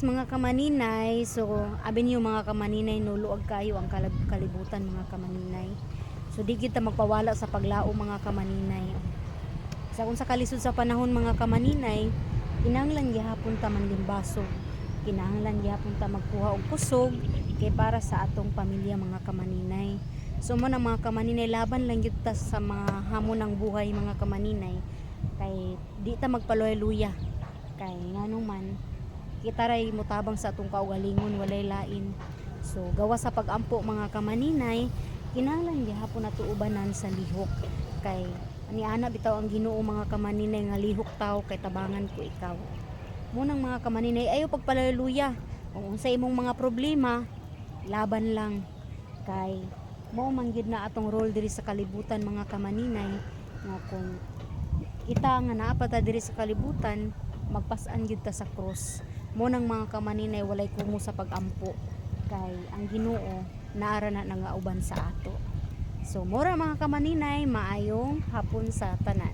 guys, mga kamaninay. So, abi niyo mga kamaninay, nuluag kayo ang kalibutan mga kamaninay. So, di kita magpawala sa paglao mga kamaninay. Sa kung sa kalisod sa panahon mga kamaninay, kinahanglan gyapon ta manlimbasog. Kinahanglan gyapon ta magkuha og kusog kay para sa atong pamilya mga kamaninay. So, mo na mga kamaninay, laban lang gyud ta sa mga hamon ng buhay mga kamaninay. Kay di ta magpaluya-luya. Kay nganong man kita ray mutabang sa atong kaugalingon walay lain. So gawa sa pagampo mga kamaninay, kinahanglan gyapon nato ubanan sa lihok. Kay ani ana bitaw ang Ginoo mga kamaninay nga lihok taw kay tabangan ko ikaw. Munang mga kamaninay, ayo pagpalaluya. Kung unsa imong mga problema, laban lang. Kay mao man gyud na atong role diri sa kalibutan mga kamaninay, nga kung kita nga naa pa ta diri sa kalibutan, magpasan gyud ta sa cross. Mo nang mga kamaninay, walay kumo sa pagampo kay ang Ginoo naara na nga uban sa ato. So mora mga kamaninay, maayong hapon sa tanan.